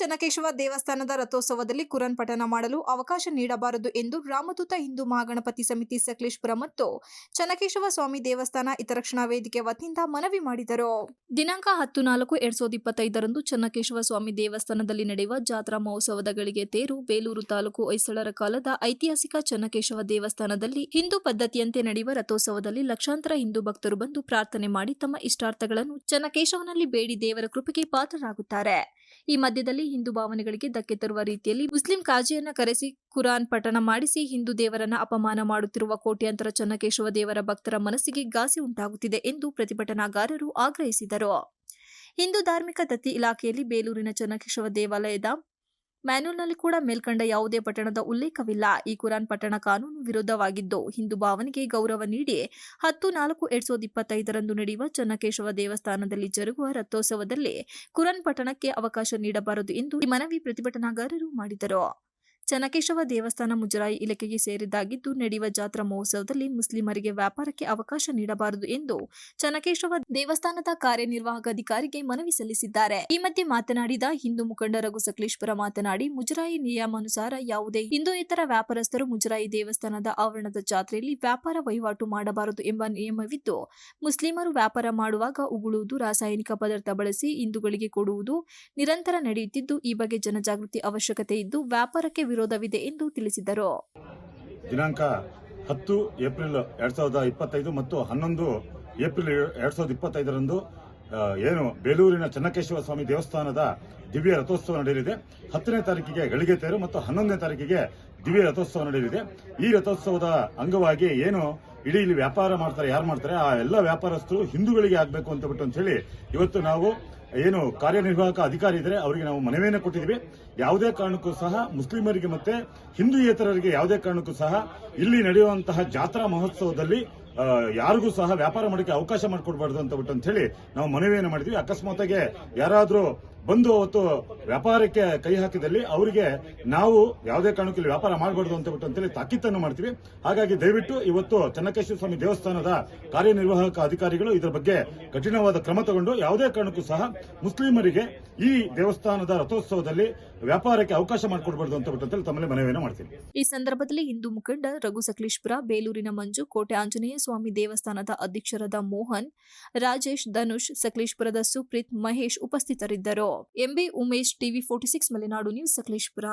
ಚೆನ್ನಕೇಶವ ದೇವಸ್ಥಾನದ ರಥೋತ್ಸವದಲ್ಲಿ ಕುರಾನ್ ಪಠಣ ಮಾಡಲು ಅವಕಾಶ ನೀಡಬಾರದು ಎಂದು ರಾಮದೂತ ಹಿಂದೂ ಮಹಾಗಣಪತಿ ಸಮಿತಿ ಸಕಲೇಶಪುರ ಮತ್ತು ಚೆನ್ನಕೇಶವ ಸ್ವಾಮಿ ದೇವಸ್ಥಾನ ಹಿತರಕ್ಷಣಾ ವೇದಿಕೆ ವತಿಯಿಂದ ಮನವಿ ಮಾಡಿದರು. ದಿನಾಂಕ 10-4-2025 ಚೆನ್ನಕೇಶವ ಸ್ವಾಮಿ ದೇವಸ್ಥಾನದಲ್ಲಿ ನಡೆಯುವ ಜಾತ್ರಾ ಮಹೋತ್ಸವದ ಗಳಿಗೆ ತೇರು ಬೇಲೂರು ತಾಲೂಕು ಹೊಯ್ಸಳರ ಕಾಲದ ಐತಿಹಾಸಿಕ ಚೆನ್ನಕೇಶವ ದೇವಸ್ಥಾನದಲ್ಲಿ ಹಿಂದೂ ಪದ್ಧತಿಯಂತೆ ನಡೆಯುವ ರಥೋತ್ಸವದಲ್ಲಿ ಲಕ್ಷಾಂತರ ಹಿಂದೂ ಭಕ್ತರು ಬಂದು ಪ್ರಾರ್ಥನೆ ಮಾಡಿ ತಮ್ಮ ಇಷ್ಟಾರ್ಥಗಳನ್ನು ಚೆನ್ನಕೇಶವನಲ್ಲಿ ಬೇಡಿ ದೇವರ ಕೃಪೆಗೆ ಪಾತ್ರರಾಗುತ್ತಾರೆ. ಈ ಮಧ್ಯದಲ್ಲಿ ಹಿಂದೂ ಭಾವನೆಗಳಿಗೆ ಧಕ್ಕೆ ತರುವ ರೀತಿಯಲ್ಲಿ ಮುಸ್ಲಿಂ ಕಾಜಿಯನ್ನ ಕರೆಸಿ ಕುರಾನ್ ಪಠಣ ಮಾಡಿಸಿ ಹಿಂದೂ ದೇವರನ್ನ ಅಪಮಾನ ಮಾಡುತ್ತಿರುವ ಕೋಟ್ಯಾಂತರ ಚೆನ್ನಕೇಶವ ದೇವರ ಭಕ್ತರ ಮನಸ್ಸಿಗೆ ಘಾಸಿ ಉಂಟಾಗುತ್ತಿದೆ ಎಂದು ಪ್ರತಿಭಟನಾಕಾರರು ಆಗ್ರಹಿಸಿದರು. ಹಿಂದೂ ಧಾರ್ಮಿಕ ದತ್ತಿ ಇಲಾಖೆಯಲ್ಲಿ ಬೇಲೂರಿನ ಚೆನ್ನಕೇಶವ ದೇವಾಲಯದ ಮ್ಯಾನ್ಯುಲ್ನಲ್ಲಿ ಕೂಡ ಮೇಲ್ಕಂಡ ಯಾವುದೇ ಪಠಣದ ಉಲ್ಲೇಖವಿಲ್ಲ. ಈ ಕುರಾನ್ ಪಠಣ ಕಾನೂನು ವಿರುದ್ಧವಾಗಿದ್ದು ಹಿಂದೂ ಭಾವನೆಗೆ ಗೌರವ ನೀಡಿ 10-4-2025 ನಡೆಯುವ ಚೆನ್ನಕೇಶವ ದೇವಸ್ಥಾನದಲ್ಲಿ ಜರುಗುವ ರಥೋತ್ಸವದಲ್ಲಿ ಕುರಾನ್ ಪಠಣಕ್ಕೆ ಅವಕಾಶ ನೀಡಬಾರದು ಎಂದು ಈ ಮನವಿ ಪ್ರತಿಭಟನಾಕಾರರು ಮಾಡಿದರು. ಚೆನ್ನಕೇಶವ ದೇವಸ್ಥಾನ ಮುಜರಾಯಿ ಇಲಾಖೆಗೆ ಸೇರಿದ್ದಾಗಿದ್ದು ನಡೆಯುವ ಜಾತ್ರಾ ಮಹೋತ್ಸವದಲ್ಲಿ ಮುಸ್ಲಿಮರಿಗೆ ವ್ಯಾಪಾರಕ್ಕೆ ಅವಕಾಶ ನೀಡಬಾರದು ಎಂದು ಚೆನ್ನಕೇಶವ ದೇವಸ್ಥಾನದ ಕಾರ್ಯನಿರ್ವಾಹಕ ಅಧಿಕಾರಿಗೆ ಮನವಿ ಸಲ್ಲಿಸಿದ್ದಾರೆ. ಈ ಮಧ್ಯೆ ಮಾತನಾಡಿದ ಹಿಂದೂ ಮುಖಂಡ ರಘು ಸಕಲೇಶಪುರ ಮಾತನಾಡಿ, ಮುಜರಾಯಿ ನಿಯಮಾನುಸಾರ ಯಾವುದೇ ಹಿಂದೂಯೇತರ ವ್ಯಾಪಾರಸ್ಥರು ಮುಜರಾಯಿ ದೇವಸ್ಥಾನದ ಆವರಣದ ಜಾತ್ರೆಯಲ್ಲಿ ವ್ಯಾಪಾರ ವಹಿವಾಟು ಮಾಡಬಾರದು ಎಂಬ ನಿಯಮವಿದ್ದು, ಮುಸ್ಲಿಮರು ವ್ಯಾಪಾರ ಮಾಡುವಾಗ ಉಗುಳುವುದು, ರಾಸಾಯನಿಕ ಪದಾರ್ಥ ಬಳಸಿ ಹಿಂದೂಗಳಿಗೆ ಕೊಡುವುದು ನಿರಂತರ ನಡೆಯುತ್ತಿದ್ದು, ಈ ಬಗ್ಗೆ ಜನಜಾಗೃತಿ ಅವಶ್ಯಕತೆ ಇದ್ದು ವ್ಯಾಪಾರಕ್ಕೆ ವಿರೋಧವಿದೆ ಎಂದು ತಿಳಿಸಿದರು. ದಿನಾಂಕ 10 ಏಪ್ರಿಲ್ 2025 ಮತ್ತು 11 ಏಪ್ರಿಲ್ 2025 ಏನು ಬೇಲೂರಿನ ಚೆನ್ನಕೇಶವ ಸ್ವಾಮಿ ದೇವಸ್ಥಾನದ ದಿವ್ಯ ರಥೋತ್ಸವ ನಡೆಯಲಿದೆ. 10ನೇ ತಾರೀಕಿಗೆ ಗಳಿಗೆ ತೇರು ಮತ್ತು 11ನೇ ತಾರೀಕಿಗೆ ದಿವ್ಯ ರಥೋತ್ಸವ ನಡೆಯಲಿದೆ. ಈ ರಥೋತ್ಸವದ ಅಂಗವಾಗಿ ಏನು ಇಡೀ ಇಲ್ಲಿ ವ್ಯಾಪಾರ ಮಾಡ್ತಾರೆ, ಯಾರು ಮಾಡ್ತಾರೆ ಆ ಎಲ್ಲ ವ್ಯಾಪಾರಸ್ಥರು ಹಿಂದೂಗಳಿಗೆ ಆಗಬೇಕು ಅಂತ ಹೇಳಿ ಇವತ್ತು ನಾವು ಏನು ಕಾರ್ಯನಿರ್ವಾಹಕ ಅಧಿಕಾರಿ ಇದ್ದಾರೆ ಅವರಿಗೆ ನಾವು ಮನವಿಯನ್ನು ಕೊಟ್ಟಿದ್ದೀವಿ. ಯಾವುದೇ ಕಾರಣಕ್ಕೂ ಸಹ ಮುಸ್ಲಿಮರಿಗೆ ಮತ್ತೆ ಹಿಂದೂಯೇತರರಿಗೆ ಯಾವುದೇ ಕಾರಣಕ್ಕೂ ಸಹ ಇಲ್ಲಿ ನಡೆಯುವಂತಹ ಜಾತ್ರಾ ಮಹೋತ್ಸವದಲ್ಲಿ ಯಾರಿಗೂ ಸಹ ವ್ಯಾಪಾರ ಮಾಡಕ್ಕೆ ಅವಕಾಶ ಮಾಡಿಕೊಡ್ಬಾರ್ದು ಅಂತ ಹೇಳಿ ನಾವು ಮನವಿಯನ್ನು ಮಾಡಿದ್ವಿ. ಅಕಸ್ಮಾತಾಗಿ ಯಾರಾದ್ರೂ ಬಂದು ಅವತ್ತು ವ್ಯಾಪಾರಕ್ಕೆ ಕೈ ಹಾಕಿದಲ್ಲಿ ಅವರಿಗೆ ನಾವು ಯಾವುದೇ ಕಾರಣಕ್ಕೂ ಇಲ್ಲಿ ವ್ಯಾಪಾರ ಮಾಡಬಾರ್ದು ಅಂತ ಹೇಳಿ ತಾಕೀತನ್ನು ಮಾಡ್ತೀವಿ. ಹಾಗಾಗಿ ದಯವಿಟ್ಟು ಇವತ್ತು ಚೆನ್ನಕೇಶವ ಸ್ವಾಮಿ ದೇವಸ್ಥಾನದ ಕಾರ್ಯನಿರ್ವಾಹಕ ಅಧಿಕಾರಿಗಳು ಇದರ ಬಗ್ಗೆ ಕಠಿಣವಾದ ಕ್ರಮ ತಗೊಂಡು ಯಾವುದೇ ಕಾರಣಕ್ಕೂ ಸಹ ಮುಸ್ಲಿಮರಿಗೆ ಈ ದೇವಸ್ಥಾನದ ರಥೋತ್ಸವದಲ್ಲಿ ವ್ಯಾಪಾರಕ್ಕೆ ಅವಕಾಶ ಮಾಡಿಕೊಡ್ಬಾರ್ದು ಅಂತ ಹೇಳಿ ತಮ್ಮಲ್ಲಿ ಮನವಿಯನ್ನು ಮಾಡ್ತೀನಿ. ಈ ಸಂದರ್ಭದಲ್ಲಿ ಹಿಂದೂ ಮುಖಂಡ ರಘು ಸಕಲೇಶಪುರ, ಬೇಲೂರಿನ ಮಂಜು, ಕೋಟೆ ಆಂಜನೇಯ ಸ್ವಾಮಿ ದೇವಸ್ಥಾನದ ಅಧ್ಯಕ್ಷರಾದ ಮೋಹನ್, ರಾಜೇಶ್, ಧನುಷ್, ಸಕಲೇಶಪುರದ ಸುಪ್ರೀತ್, ಮಹೇಶ್ ಉಪಸ್ಥಿತರಿದ್ದರು. MB Umesh, TV 46 Malenadu news, Sakleshpur.